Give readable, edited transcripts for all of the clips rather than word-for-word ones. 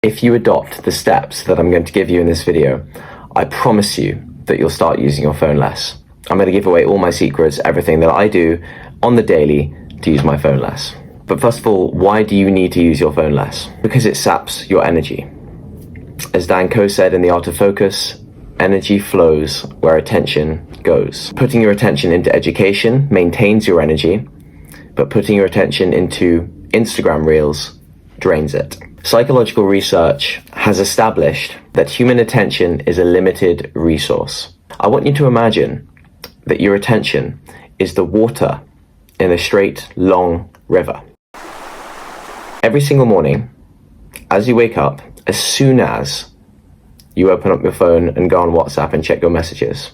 If you adopt the steps that I'm going to give you in this video, I promise you that you'll start using your phone less. I'm going to give away all my secrets, everything that I do on the daily to use my phone less. But first of all, why do you need to use your phone less? Because it saps your energy. As Dan Koe said in The Art of Focus, energy flows where attention goes. Putting your attention into education maintains your energy, but putting your attention into Instagram Reels drains it. Psychological research has established that human attention is a limited resource. I want you to imagine that your attention is the water in a straight, long river. Every single morning, as you wake up, as soon as you open up your phone and go on WhatsApp and check your messages,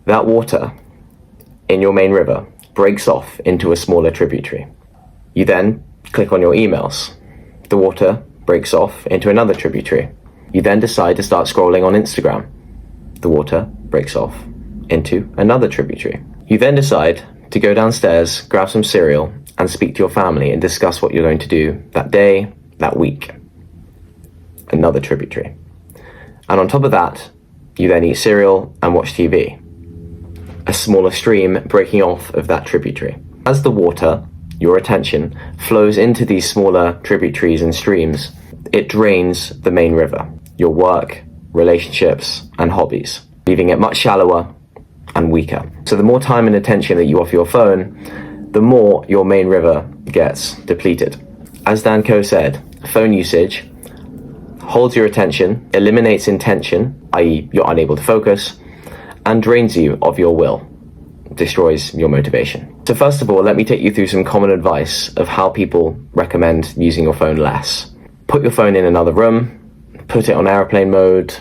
that water in your main river breaks off into a smaller tributary. You then click on your emails. The water breaks off into another tributary. You then decide to start scrolling on Instagram. The water breaks off into another tributary. You then decide to go downstairs, grab some cereal, and speak to your family and discuss what you're going to do that day, that week. Another tributary. And on top of that, you then eat cereal and watch TV. A smaller stream breaking off of that tributary. As the water, your attention, flows into these smaller tributaries and streams, it drains the main river, your work, relationships, and hobbies, leaving it much shallower and weaker. So the more time and attention that you offer your phone, the more your main river gets depleted. As Dan Koe said, phone usage holds your attention, eliminates intention, i.e. you're unable to focus, and drains you of your will, destroys your motivation. So first of all, let me take you through some common advice of how people recommend using your phone less. Put your phone in another room, put it on airplane mode,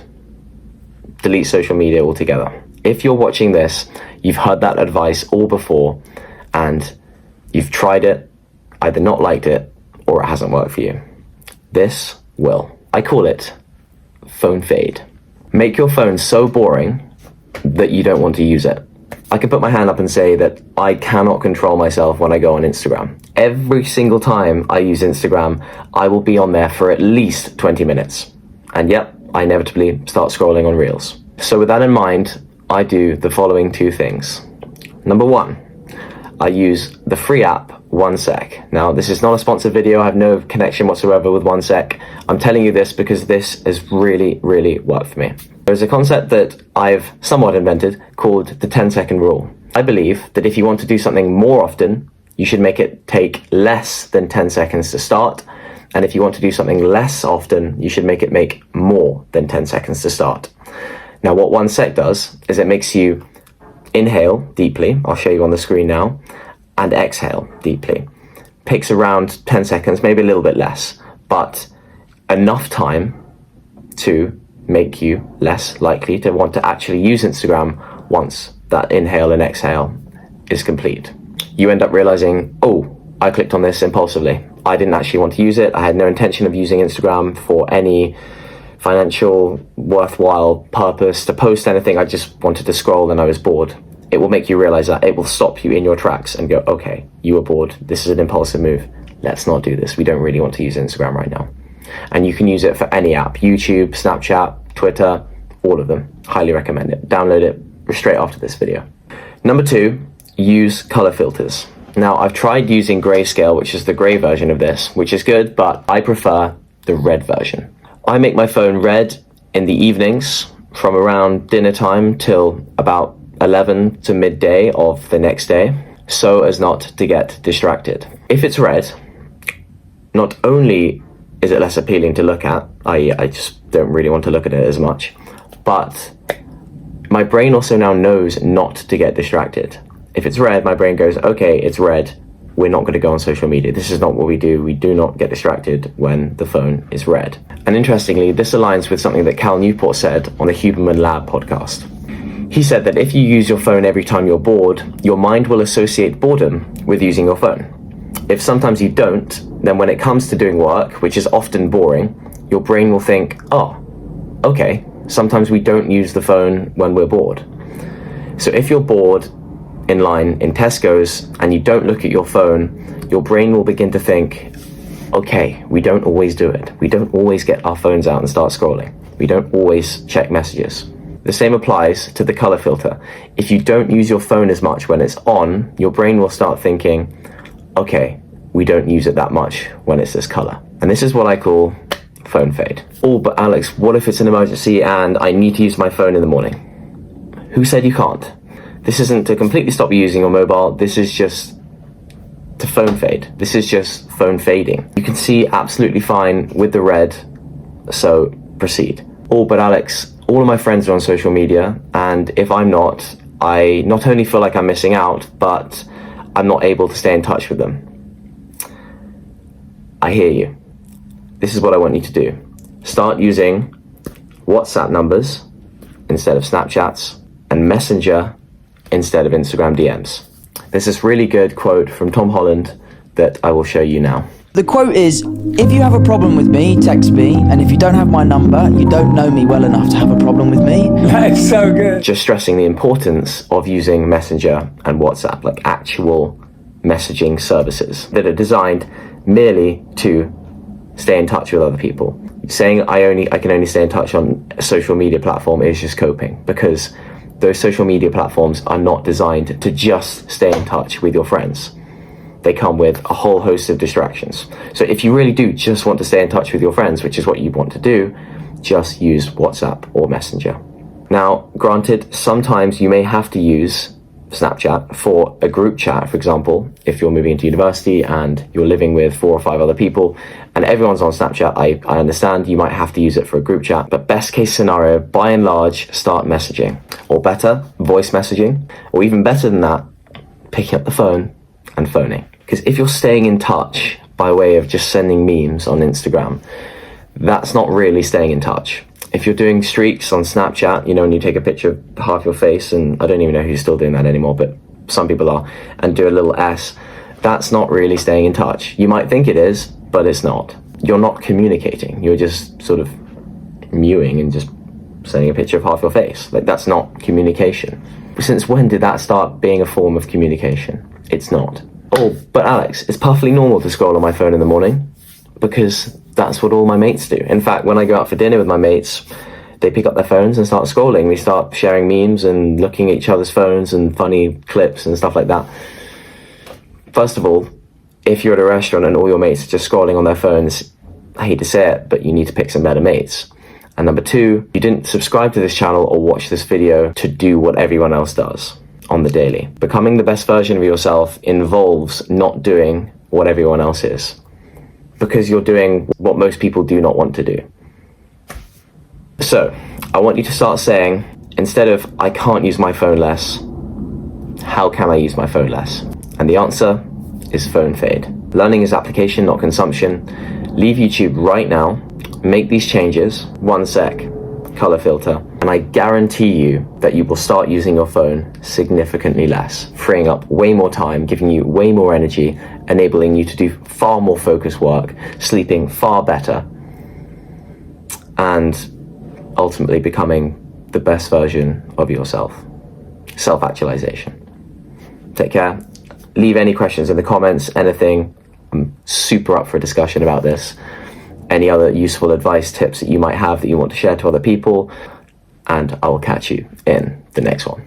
delete social media altogether. If you're watching this, you've heard that advice all before and you've tried it, either not liked it, or it hasn't worked for you. This will. I call it phone fade. Make your phone so boring that you don't want to use it. I can put my hand up and say that I cannot control myself when I go on Instagram. Every single time I use Instagram, I will be on there for at least 20 minutes. And yep, I inevitably start scrolling on Reels. So with that in mind, I do the following two things. Number one, I use the free app OneSec. Now, this is not a sponsored video. I have no connection whatsoever with OneSec. I'm telling you this because this has really, really worked for me. There's a concept that I've somewhat invented called the 10-second rule. I believe that if you want to do something more often, you should make it take less than 10 seconds to start. And if you want to do something less often, you should make it make more than 10 seconds to start. Now, what OneSec does is it makes you inhale deeply. I'll show you on the screen now. And exhale deeply. Takes around 10 seconds, maybe a little bit less, but enough time to make you less likely to want to actually use Instagram once that inhale and exhale is complete. You end up realizing, oh, I clicked on this impulsively. I didn't actually want to use it. I had no intention of using Instagram for any financial worthwhile purpose to post anything. I just wanted to scroll and I was bored. It will make you realize that. It will stop you in your tracks and go, okay, you were bored. This is an impulsive move. Let's not do this. We don't really want to use Instagram right now. And you can use it for any app, YouTube, Snapchat, Twitter, all of them. Highly recommend it. Download it straight after this video. Number two, use color filters. Now, I've tried using Grayscale, which is the gray version of this, which is good, but I prefer the red version. I make my phone red in the evenings from around dinner time till about 11 to midday of the next day, so as not to get distracted. If it's red, not only is it less appealing to look at, i.e. I just don't really want to look at it as much, but my brain also now knows not to get distracted. If it's red, my brain goes, okay, it's red, we're not going to go on social media. This is not what we do. We do not get distracted when the phone is red. And interestingly, this aligns with something that Cal Newport said on the Huberman Lab podcast. He said that if you use your phone every time you're bored, your mind will associate boredom with using your phone. If sometimes you don't, then when it comes to doing work, which is often boring, your brain will think, oh, okay, sometimes we don't use the phone when we're bored. So if you're bored in line in Tesco's and you don't look at your phone, your brain will begin to think, Okay, we don't always do it. We don't always get our phones out and start scrolling. We don't always check messages. The same applies to the color filter. If you don't use your phone as much when it's on, your brain will start thinking, okay, we don't use it that much when it's this color. And this is what I call phone fade. Oh, but Alex, what if it's an emergency and I need to use my phone in the morning? Who said you can't? This isn't to completely stop you using your mobile. This is just to phone fade. This is just phone fading. You can see absolutely fine with the red, so proceed. Oh, but Alex, all of my friends are on social media, and if I'm not, I not only feel like I'm missing out, but I'm not able to stay in touch with them. I hear you. This is what I want you to do. Start using WhatsApp numbers instead of Snapchats, and Messenger instead of Instagram DMs. There's this really good quote from Tom Holland that I will show you now. The quote is, if you have a problem with me, text me, and if you don't have my number, you don't know me well enough to have a problem with me. That's so good. Just stressing the importance of using Messenger and WhatsApp, like actual messaging services that are designed merely to stay in touch with other people. Saying I can only stay in touch on a social media platform is just coping, because those social media platforms are not designed to just stay in touch with your friends. They come with a whole host of distractions. So if you really do just want to stay in touch with your friends, which is what you want to do, just use WhatsApp or Messenger. Now, granted, sometimes you may have to use Snapchat for a group chat. For example, if you're moving into university and you're living with 4 or 5 other people and everyone's on Snapchat, I understand you might have to use it for a group chat, but best case scenario, by and large, start messaging, or better, voice messaging, or even better than that, picking up the phone and phoning. Because if you're staying in touch by way of just sending memes on Instagram, that's not really staying in touch. If you're doing streaks on Snapchat, and you take a picture of half your face, and I don't even know who's still doing that anymore, but some people are, and do a little S, that's not really staying in touch. You might think it is, but it's not. You're not communicating. You're just sort of mewing and just sending a picture of half your face. Like, that's not communication. Since when did that start being a form of communication? It's not. Oh, but Alex, it's perfectly normal to scroll on my phone in the morning, because that's what all my mates do. In fact, when I go out for dinner with my mates, they pick up their phones and start scrolling. We start sharing memes and looking at each other's phones and funny clips and stuff like that. First of all, if you're at a restaurant and all your mates are just scrolling on their phones, I hate to say it, but you need to pick some better mates. And number 2, you didn't subscribe to this channel or watch this video to do what everyone else does on the daily. Becoming the best version of yourself involves not doing what everyone else is, because you're doing what most people do not want to do. So, I want you to start saying, instead of, I can't use my phone less, how can I use my phone less? And the answer is phone fade. Learning is application, not consumption. Leave YouTube right now, make these changes, 1 sec, color filter, and I guarantee you that you will start using your phone significantly less, freeing up way more time, giving you way more energy, enabling you to do far more focused work, sleeping far better, and ultimately becoming the best version of yourself. Self-actualization. Take care. Leave any questions in the comments, anything. I'm super up for a discussion about this. Any other useful advice, tips that you might have that you want to share to other people, and I will catch you in the next one.